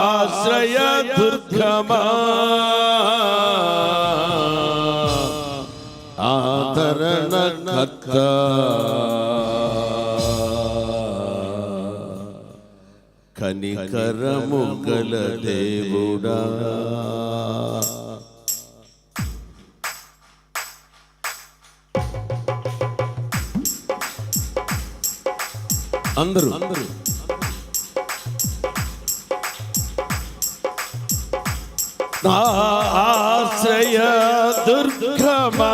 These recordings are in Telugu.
ఆశ్రయ దుర్గమా ఆదరణ కర్త కనికరము గల దేవుడా అందరూ ఆశ్రయ దుర్గమా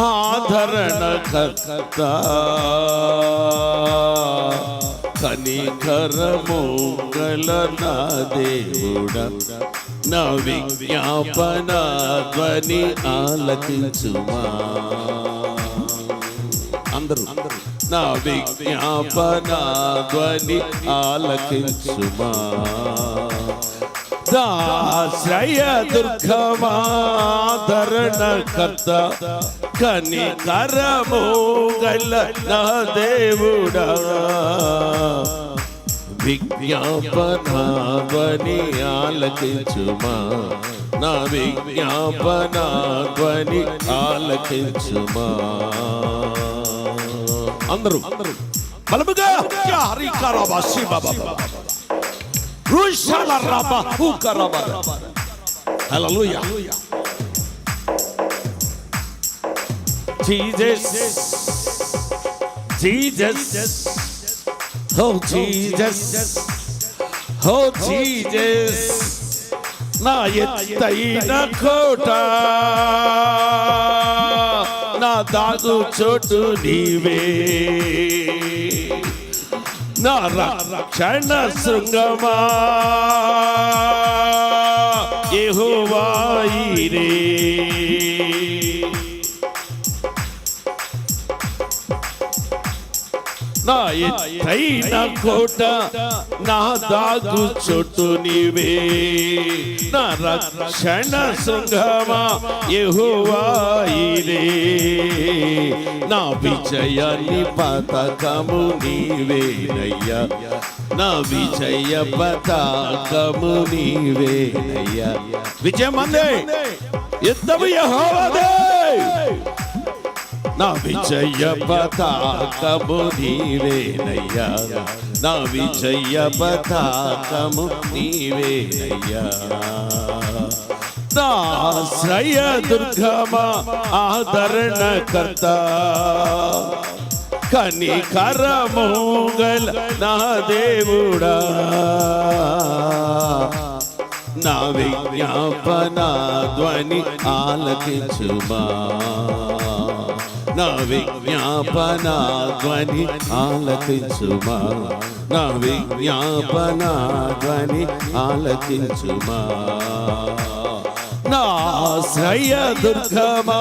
ఆదరణ కర్త కనికరము గల నా దేవుడా నా విజ్ఞాపన ధ్వని ఆలకించుమా అందరూ నా విజ్ఞాపన ధ్వని ఆలకించుమా ఆశ్రయ దుర్గమా ఆదరణ కర్త కనికరము గల నా దేవుడా విజ్ఞాపన ధ్వని ఆలకించుమా నా విజ్ఞాపన ధ్వని ఆలకించుమా అందరూ బలముగా హరికరబా శివబా రుషలరబా హుకరబా హల్లెలూయా Jesus Jesus Oh Jesus, oh Jesus, నా ఎత్తైన కోట నా దాగు చోటు నీవే నా రక్షణ శృంగమా యెహోవా ఈరే నా ఎత్తైన కోట నా దాగు చోటు నీవే నా రక్షణ శృంగమా యెహోవా ఈరే నా విజయాన్ని పతాకము నీవేనయ్యా నా విజయ పతాకము నీవేనయ్యా విజయం అందే యుద్ధము యెహోవాదే నా విజయ పతాకము నీవేనయ్యా నా విజయ పతాకము నీవేనయ్యా నా ఆశ్రయ దుర్గమా ఆదరణ కర్త కనికరము గల నా దేవుడా నా విజ్ఞాపన ధ్వని ఆలకించుమా నా విజ్ఞాపన ధ్వని ఆలకించుమా నా విజ్ఞాపన ధ్వని ఆలకించుమా నా ఆశ్రయ దుర్గమా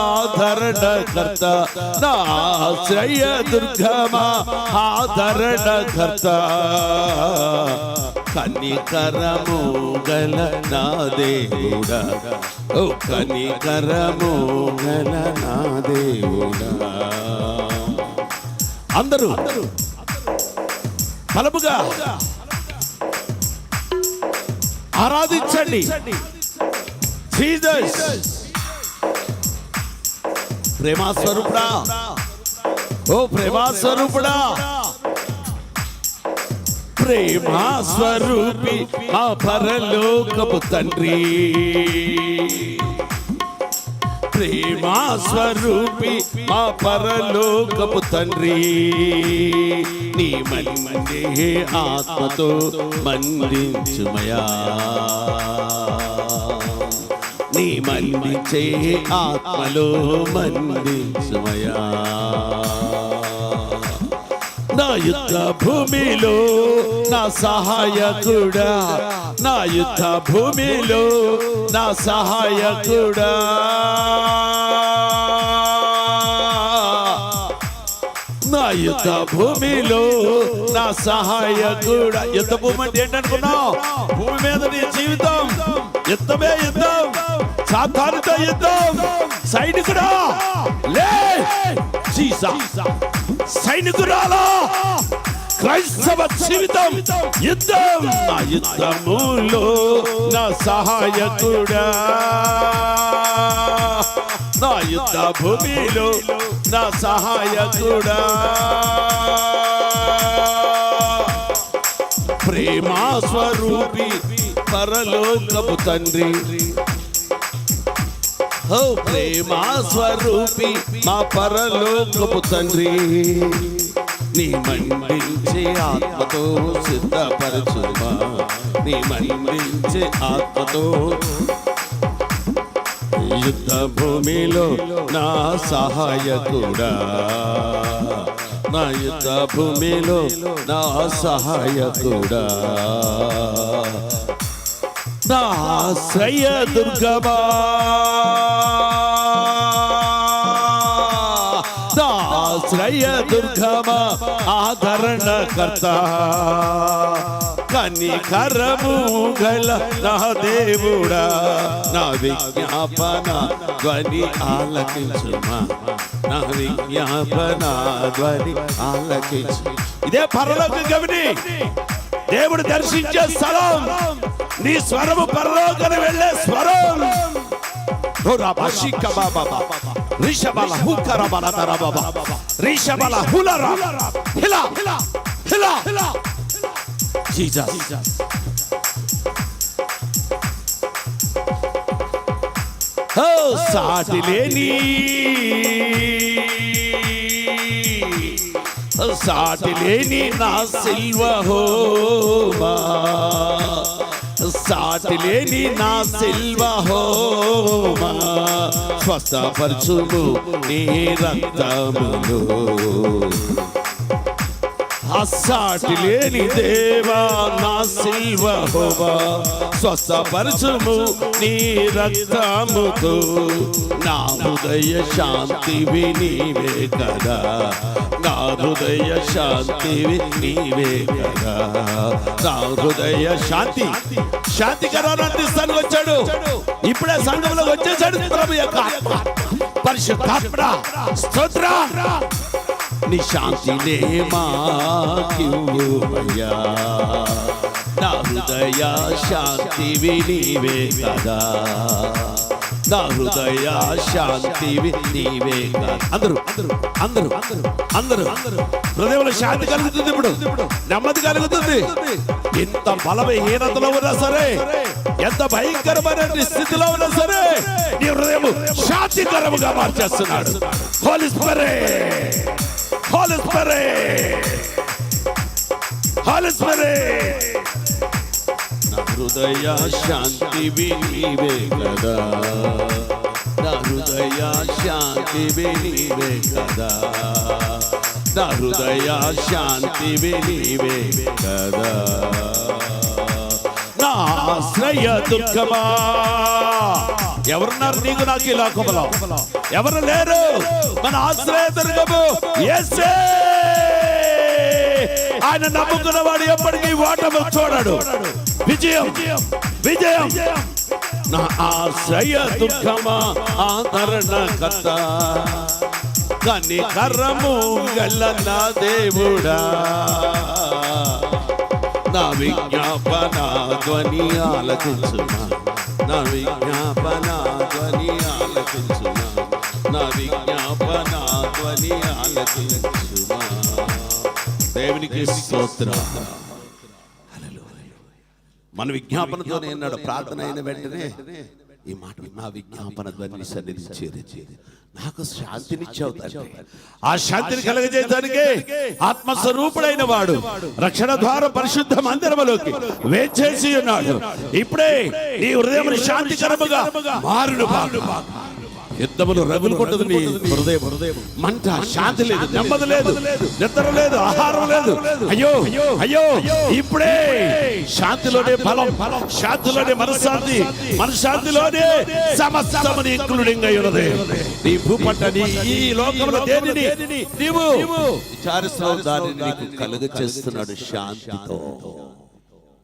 ఆదరణ కర్త నా ఆశ్రయ దుర్గమా ఆదరణ కర్త కనికరము గల నా దేవుడా ఓ కనికరము గల నా దేవుడా అందరూ బలముగా ఆరాధించండి జీసస్ ప్రేమ స్వరూపుడా ఓ ప్రేమ స్వరూపుడా ప్రేమ స్వరూపి మా పరలోకపు తండ్రి ప్రేమ స్వరూపి మా పరలోకపు తండ్రి నీ మండే ఆత్మతో మండించుమయా నీ మండించే ఆత్మలో మండించుమయా నా యుద్ధ భూమిలో నా సహాయకుడా నా యుద్ధ భూమిలో నా సహాయకుడా నా యుద్ధ భూమిలో నా సహాయకుడా యుద్ధ భూమి అంటే ఏంటనుకున్నావు భూమి మీద నీ జీవితం యుద్ధమే యుద్ధం సాతానుతో యుద్ధం. సైనికుడా లే, జీసస్ సైనికురాలా, క్రైస్తవ జీవితం యుద్ధం. నా యుద్ధములో నా సహాయకుడా, నా యుద్ధ భూమిలో నా సహాయకుడా. ప్రేమా స్వరూపి పరలోకపు తండ్రి, ఓ ప్రేమా స్వరూపి మా పరలోకపు తండ్రి, నీ మండించే ఆత్మతో సిద్ధపరచుమా, నీ మండించే ఆత్మతో. యుద్ధ భూమిలో నా సహాయకుడా, నా యుద్ధ భూమిలో నా సహాయకుడా, నా ఆశ్రయ దుర్గమా, నా ఆశ్రయ దుర్గమా, ఆదరణకర్త, కనికరము గల నా దేవుడా, నా విజ్ఞాపన ధ్వని ఆలకించుమా, నా విజ్ఞాపన ధ్వని ఆలకించు. ఇదే పరలోక గవిని, దేవుడు దర్శించే స్థలం. నీ స్వరము పరలోకను వెళ్ళే స్వరం. రిషబల హుకరబల దరబబ, రిషబల హులర హిలా హిలా హిలా హిలా. జీసస్ ఓ సాటి లేని, సాటి లేని నా సిల్వ హోమా, సాటి లేని నా సిల్వ హోమా, స్వస్థపరచుము నీ రక్తములో. అస్సాటి లేని దేవా నా సిల్వ హోమా, స్వస్థపరచుము నీ రక్తముతో. నా హృదయ శాంతివి నీవే కదా, నా హృదయ శాంతివి నీవే కదా, నా హృదయ శాంతి. శాంతికరాన్ని అందిస్తానికి వచ్చాడు, ఇప్పుడే సంఘంలో వచ్చేసాడు ప్రభు యొక్క ఆత్మ. పరిశుద్ధాత్మ స్తోత్ర. నీ శాంతినే మాకివ్వుమయ్యా, నా హృదయ శాంతివి నీవే కదా, నా హృదయ శాంతివి నీవే కదా. అందరూ అందరూ అందరూ అందరూ హృదయంలో శాంతి కలుగుతుంది, ఇప్పుడు నెమ్మది కలుగుతుంది. ఎంత బలహీనతలో ఉన్నా సరే, ఎంత భయంకరమైన స్థితిలో ఉన్నా సరే, నీ హృదయం శాంతికరముగా మార్చేస్తున్నాడు. Holy spirit, holy spirit, holy spirit. నా హృదయ శాంతివి నీవే కదా, నా హృదయ శాంతివి నీవే కదా, నా హృదయ శాంతివి నీవే కదా. నా ఆశ్రయ దుర్గమా, ఎవరున్నారు నీకు నాకు ఈ లోకంలో? ఎవరు లేరు. మన ఆశ్రయ దుర్గము యేసే. ఆయన నమ్ముకున్న వాడు ఎప్పటికీ ఓటమి చూడడు. విజయం విజయం. నా ఆశ్రయ దుర్గమా, ఆదరణకర్త, కనికరము గల నా దేవుడా, నా విజ్ఞాపన ధ్వని ఆలకించుమా, నా విజ్ఞాపన ధ్వని ఆలకించుమా, నా విజ్ఞాపన ధ్వని ఆలకించుమా. దేవునికి స్తోత్రం. మన విజ్ఞాపనతోనే అన్నాడు, ప్రార్థన అయిన వెంటనే ఈ మాట, నా విజ్ఞాపన ధ్వని సన్నిధి చేరి నాకు శాంతినిచ్చావు తండ్రి. ఆ శాంతిని కలగజేయడానికి ఆత్మస్వరూపుడైన వాడు రక్షణ ద్వారం పరిశుద్ధ మందిరములోకి వేచేసి ఉన్నాడు. ఇప్పుడే నీ హృదయం శాంతికరముగా మారును. యుద్ధములు రగులుకుంటుంది నీ హృదయం. మంట, శాంతి లేదు, నెమ్మది లేదు, నిద్ర లేదు, ఆహారం లేదు. అయ్యో అయ్యో, ఇప్పుడే శాంతిలోనే బలం, శాంతిలోనే మనశ్శాంతి, మనశ్శాంతిలోనే సమస్తము ఇంక్లూడింగ్ అయి ఉన్నది. నీ భూపట్ట, నీ ఈ లోకంలో దేనిని నీవు విచారిస్తావు, దానిని నీకు కలుగ చేస్తున్నాడు శాంతితో.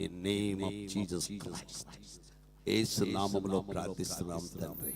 In name of Jesus Christ. యేసు నామములో ప్రార్థిస్తున్నాం తండ్రి.